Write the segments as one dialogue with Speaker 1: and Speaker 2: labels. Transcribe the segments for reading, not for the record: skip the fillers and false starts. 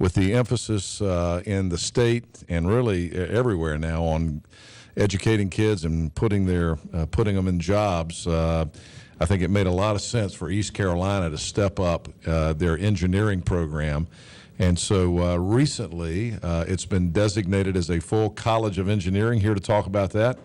Speaker 1: with the emphasis in the state and really everywhere now on educating kids and putting them in jobs. I think it made a lot of sense for East Carolina to step up their engineering program. And so recently, it's been designated as a full College of Engineering. Here to talk about that,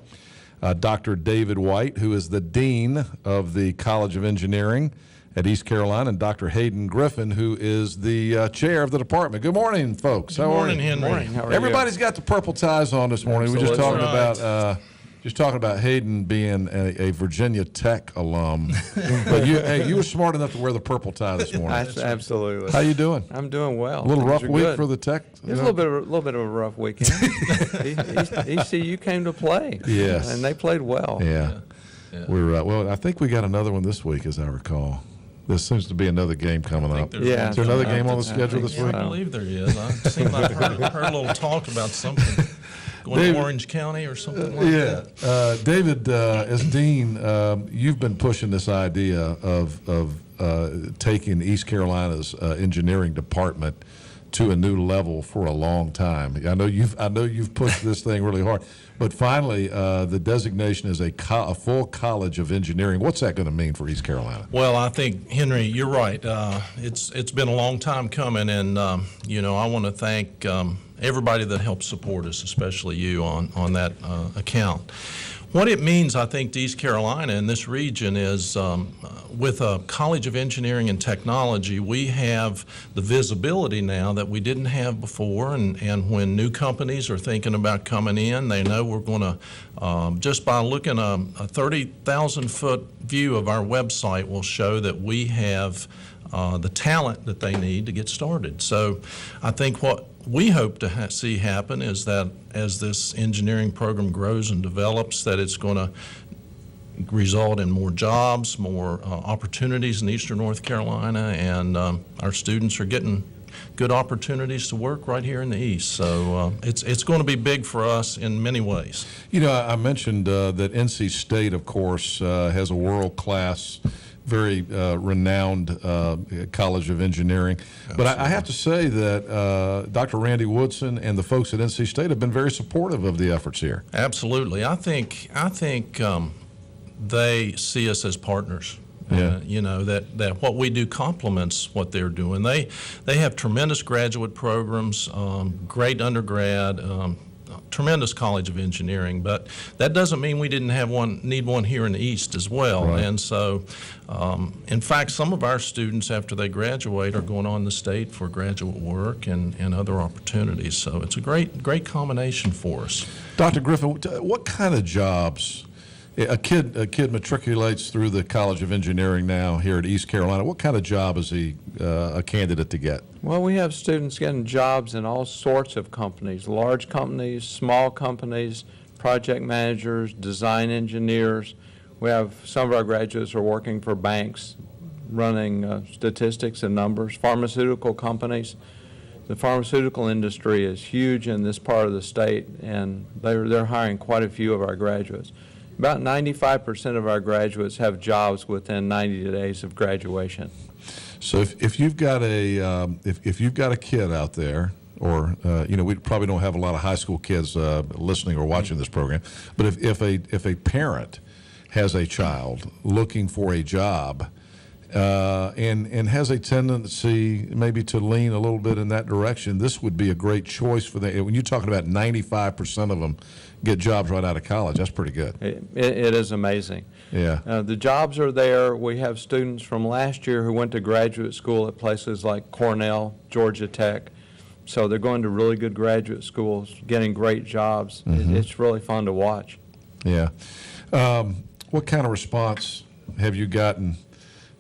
Speaker 1: Dr. David White, who is the Dean of the College of Engineering at East Carolina, and Dr. Hayden Griffin, who is the chair of the department. Good morning, folks.
Speaker 2: Good morning, Henry.
Speaker 3: Good morning. How are
Speaker 1: Everybody's got the purple ties on this morning. We were just talking
Speaker 2: Right.
Speaker 1: about Hayden being a Virginia Tech alum. But you were smart enough to wear the purple tie this morning.
Speaker 3: Absolutely.
Speaker 1: How you doing?
Speaker 3: I'm doing well.
Speaker 1: A little
Speaker 3: Things
Speaker 1: rough
Speaker 3: are
Speaker 1: week
Speaker 3: good.
Speaker 1: for the Tech.
Speaker 3: It was a little bit of a rough weekend. ECU came to play.
Speaker 1: Yes.
Speaker 3: And they played well.
Speaker 1: Yeah. We're well. I think we got another one this week, as I recall. There seems to be another game coming up.
Speaker 2: there's
Speaker 3: Yeah.
Speaker 2: one
Speaker 1: Is there another
Speaker 2: coming
Speaker 1: game
Speaker 2: up
Speaker 1: on the
Speaker 2: that's-
Speaker 1: schedule this
Speaker 3: Yeah,
Speaker 1: week?
Speaker 2: I believe there is. I seem like I heard a little talk about something going
Speaker 1: David-
Speaker 2: to Orange County or something like that.
Speaker 1: David, as Dean, you've been pushing this idea of taking East Carolina's engineering department to a new level for a long time. I know you've pushed this thing really hard, but finally, the designation is a full College of Engineering. What's that going to mean for East Carolina?
Speaker 2: Well, I think, Henry, you're right. It's been a long time coming, and I want to thank everybody that helped support us, especially you on that account. What it means, I think, to East Carolina and this region is with a College of Engineering and Technology, we have the visibility now that we didn't have before, and when new companies are thinking about coming in, they know we're going to, just by looking a 30,000-foot view of our website will show that we have the talent that they need to get started. So I think what we hope to see happen is that as this engineering program grows and develops, that it's going to result in more jobs, more opportunities in Eastern North Carolina, and our students are getting good opportunities to work right here in the East. So it's going to be big for us in many ways.
Speaker 1: You know, I mentioned that NC State, of course, has a world-class, very renowned College of Engineering. But I have to say that Dr. Randy Woodson and the folks at NC State have been very supportive of the efforts here.
Speaker 2: Absolutely. I think they see us as partners.
Speaker 1: Yeah.
Speaker 2: That what we do complements what they're doing. They have tremendous graduate programs, great undergrad, tremendous College of Engineering, but that doesn't mean we didn't need one here in the East as well.
Speaker 1: Right.
Speaker 2: And so, in fact, some of our students after they graduate are going on the state for graduate work and other opportunities. So it's a great combination for us.
Speaker 1: Dr. Griffin, what kind of jobs? A kid matriculates through the College of Engineering now here at East Carolina. What kind of job is he a candidate to get?
Speaker 3: Well, we have students getting jobs in all sorts of companies, large companies, small companies, project managers, design engineers. We have some of our graduates are working for banks, running statistics and numbers, pharmaceutical companies. The pharmaceutical industry is huge in this part of the state, and they're hiring quite a few of our graduates. About 95% of our graduates have jobs within 90 days of graduation.
Speaker 1: So if you've got if you've got a kid out there, or we probably don't have a lot of high school kids listening or watching this program, but if a parent has a child looking for a job and has a tendency maybe to lean a little bit in that direction, this would be a great choice for them. When you're talking about 95% of them get jobs right out of college, that's pretty good.
Speaker 3: It is amazing.
Speaker 1: Yeah.
Speaker 3: The jobs are there. We have students from last year who went to graduate school at places like Cornell, Georgia Tech. So they're going to really good graduate schools, getting great jobs. It's really fun to watch.
Speaker 1: Yeah. What kind of response have you gotten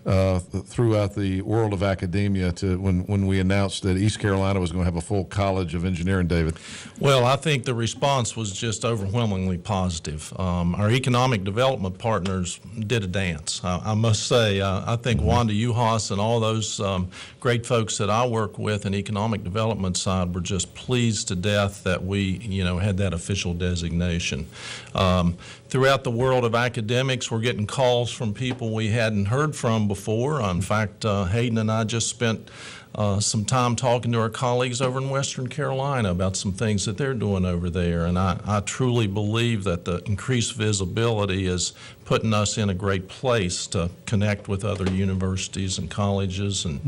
Speaker 1: throughout the world of academia to when we announced that East Carolina was going to have a full College of Engineering, David?
Speaker 2: Well, I think the response was just overwhelmingly positive. Our economic development partners did a dance, I must say. I think Wanda Uhas and all those great folks that I work with in economic development side were just pleased to death that we, had that official designation. Throughout the world of academics, we're getting calls from people we hadn't heard from before. In fact, Hayden and I just spent some time talking to our colleagues over in Western Carolina about some things that they're doing over there. And I truly believe that the increased visibility is putting us in a great place to connect with other universities and colleges and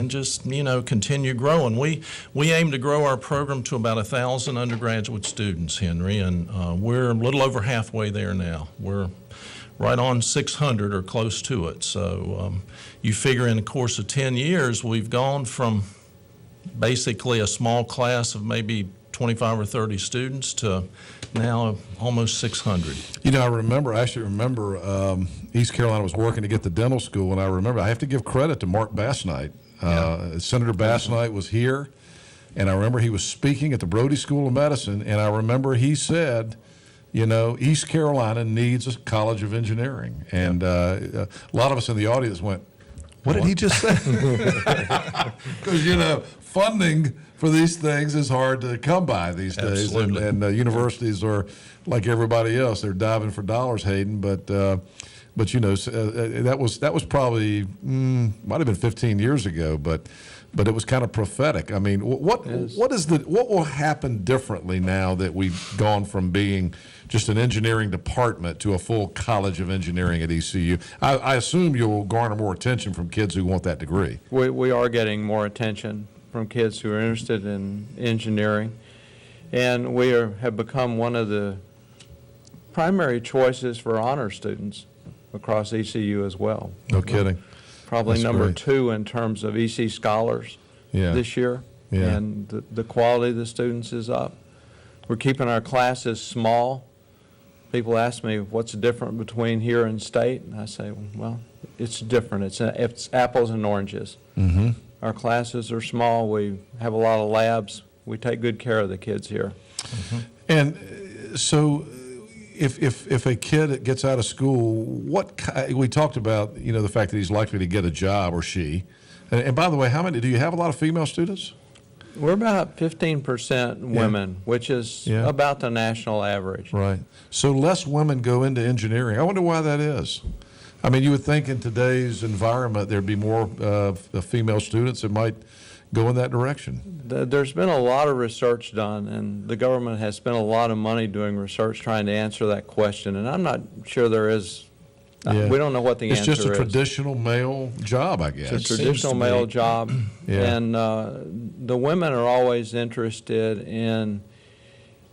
Speaker 2: just, continue growing. We aim to grow our program to about 1,000 undergraduate students, Henry, and we're a little over halfway there now. We're right on 600 or close to it. So you figure in the course of 10 years, we've gone from basically a small class of maybe 25 or 30 students to now almost 600.
Speaker 1: I actually remember East Carolina was working to get the dental school, and I have to give credit to Mark Bassnight. Senator Bassnight was here, and I remember he was speaking at the Brody School of Medicine, and I remember he said, East Carolina needs a college of engineering. And a lot of us in the audience went, what did he just say? Because, funding for these things is hard to come by these days.
Speaker 2: Absolutely.
Speaker 1: And universities are like everybody else. They're diving for dollars, Hayden. But that was probably, might have been 15 years ago, but it was kind of prophetic. I mean, what will happen differently now that we've gone from being just an engineering department to a full college of engineering at ECU? I assume you'll garner more attention from kids who want that degree.
Speaker 3: We are getting more attention from kids who are interested in engineering, and we have become one of the primary choices for honor students across ECU as well.
Speaker 1: No kidding.
Speaker 3: Probably
Speaker 1: That's
Speaker 3: number
Speaker 1: great.
Speaker 3: 2 in terms of EC scholars this year, and the quality of the students is up. We're keeping our classes small. People ask me what's different between here and state, and I say, well, it's different. It's apples and oranges.
Speaker 1: Mm-hmm.
Speaker 3: Our classes are small. We have a lot of labs. We take good care of the kids here.
Speaker 1: And so if a kid gets out of school, we talked about, the fact that he's likely to get a job, or she. And by the way, do you have a lot of female students?
Speaker 3: We're about 15% women, which is about the national average.
Speaker 1: Right. So less women go into engineering. I wonder why that is. I mean, you would think in today's environment there'd be more female students that might go in that direction.
Speaker 3: There's been a lot of research done, and the government has spent a lot of money doing research trying to answer that question, and I'm not sure there is. We don't know what the answer is.
Speaker 1: It's just a traditional male job, I guess.
Speaker 3: It's a traditional male job, and the women are always interested in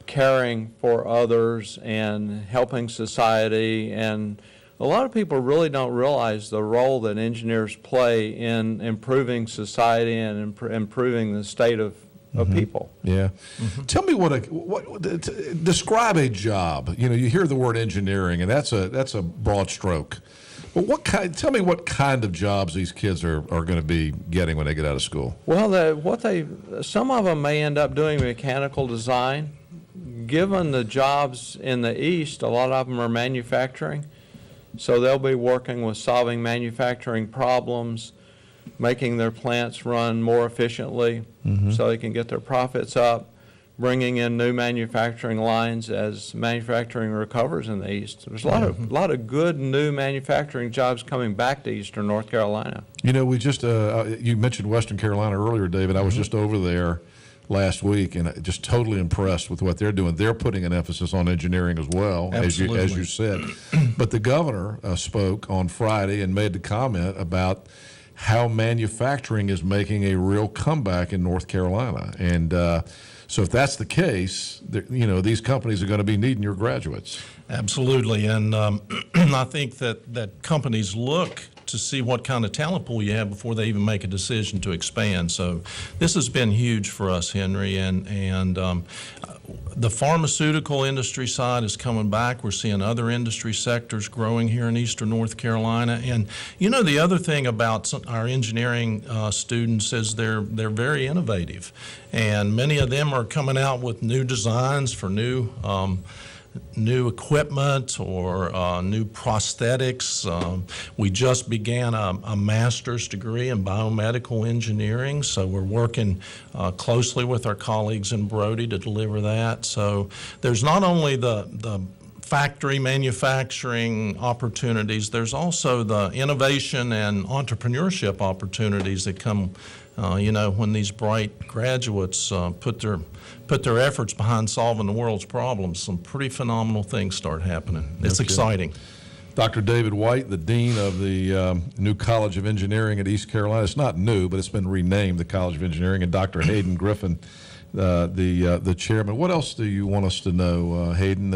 Speaker 3: caring for others and helping society, and a lot of people really don't realize the role that engineers play in improving society and improving the state of people.
Speaker 1: Yeah. Tell me describe a job. You hear the word engineering, and that's a broad stroke. But tell me what kind of jobs these kids are going to be getting when they get out of school.
Speaker 3: Well, some of them may end up doing mechanical design. Given the jobs in the East, a lot of them are manufacturing. So they'll be working with solving manufacturing problems, making their plants run more efficiently so they can get their profits up, bringing in new manufacturing lines as manufacturing recovers in the East. There's a lot of good new manufacturing jobs coming back to Eastern North Carolina.
Speaker 1: We just, you mentioned Western Carolina earlier, David. I was just over there last week, and just totally impressed with what they're doing. They're putting an emphasis on engineering as well, as you said. But the governor spoke on Friday and made the comment about how manufacturing is making a real comeback in North Carolina. And so if that's the case, these companies are going to be needing your graduates.
Speaker 2: Absolutely. And I think that companies look to see what kind of talent pool you have before they even make a decision to expand. So this has been huge for us, Henry, and the pharmaceutical industry side is coming back. We're seeing other industry sectors growing here in Eastern North Carolina. And the other thing about our engineering students is they're very innovative, and many of them are coming out with new designs for new equipment or new prosthetics. We just began a master's degree in biomedical engineering, so we're working closely with our colleagues in Brody to deliver that. So there's not only the factory manufacturing opportunities, there's also the innovation and entrepreneurship opportunities that come You know, when these bright graduates put their efforts behind solving the world's problems, some pretty phenomenal things start happening. It's exciting.
Speaker 1: Dr. David White, the Dean of the new College of Engineering at East Carolina. It's not new, but it's been renamed the College of Engineering, and Dr. Hayden Griffin, the chairman. What else do you want us to know, Hayden,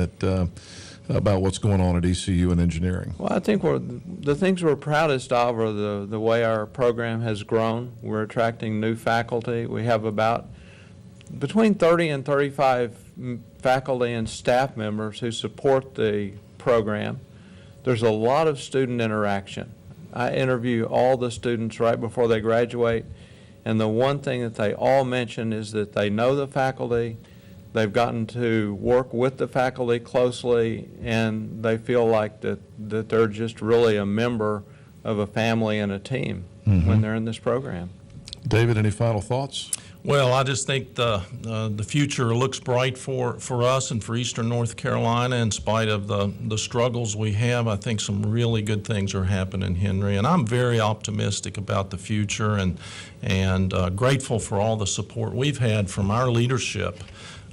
Speaker 1: about what's going on at ECU in engineering?
Speaker 3: Well, I think the things we're proudest of are the way our program has grown. We're attracting new faculty. We have about between 30 and 35 faculty and staff members who support the program. There's a lot of student interaction. I interview all the students right before they graduate, and the one thing that they all mention is that they know the faculty, they've gotten to work with the faculty closely, and they feel like that they're just really a member of a family and a team when they're in this program.
Speaker 1: David, any final thoughts?
Speaker 2: Well, I just think the future looks bright for us and for Eastern North Carolina. In spite of the struggles we have, I think some really good things are happening, Henry. And I'm very optimistic about the future and grateful for all the support we've had from our leadership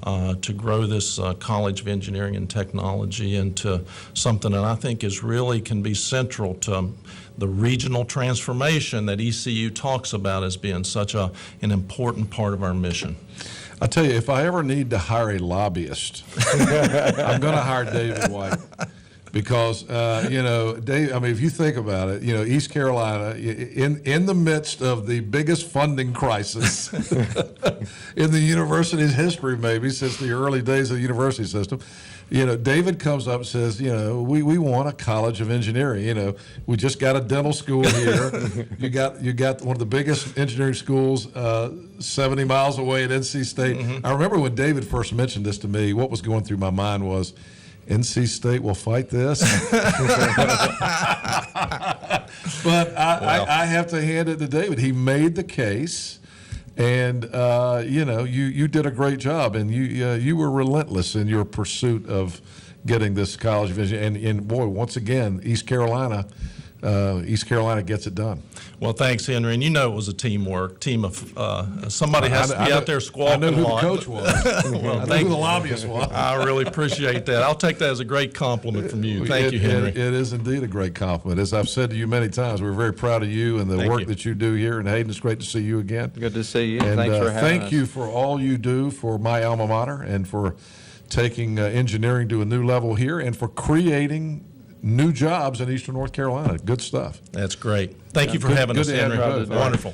Speaker 2: to grow this College of Engineering and Technology into something that I think can be central to the regional transformation that ECU talks about as being such an important part of our mission.
Speaker 1: I tell you, if I ever need to hire a lobbyist, I'm going to hire David White. Because, you know, Dave, I mean, if you think about it, you know, East Carolina, in the midst of the biggest funding crisis in the university's history, maybe since the early days of the university system, you know, David comes up and says, you know, we want a College of Engineering. You know, we just got a dental school here. you got one of the biggest engineering schools 70 miles away at NC State. I remember when David first mentioned this to me, what was going through my mind was, NC State will fight this. But I have to hand it to David. He made the case, and you know, you did a great job, and you were relentless in your pursuit of getting this College of Engineering. And boy, once again, East Carolina gets it done.
Speaker 2: Well, thanks, Henry. And you know it was a team of somebody has to be out there squawking.
Speaker 1: I know who
Speaker 2: a lot,
Speaker 1: the coach was.
Speaker 2: Well,
Speaker 1: I know who the lobbyist was.
Speaker 2: I really appreciate that. I'll take that as a great compliment from you. Thank you, Henry.
Speaker 1: It is indeed a great compliment. As I've said to you many times, we're very proud of you and the work that you do here. And Hayden, it's great to see you again.
Speaker 3: Good to see you.
Speaker 1: And
Speaker 3: Thanks for having us.
Speaker 1: thank you for all you do for my alma mater and for taking engineering to a new level here and for creating new jobs in Eastern North Carolina. Good stuff.
Speaker 2: That's great. Thank you for having us,
Speaker 1: good to have
Speaker 2: Henry.
Speaker 1: you both.
Speaker 2: Wonderful.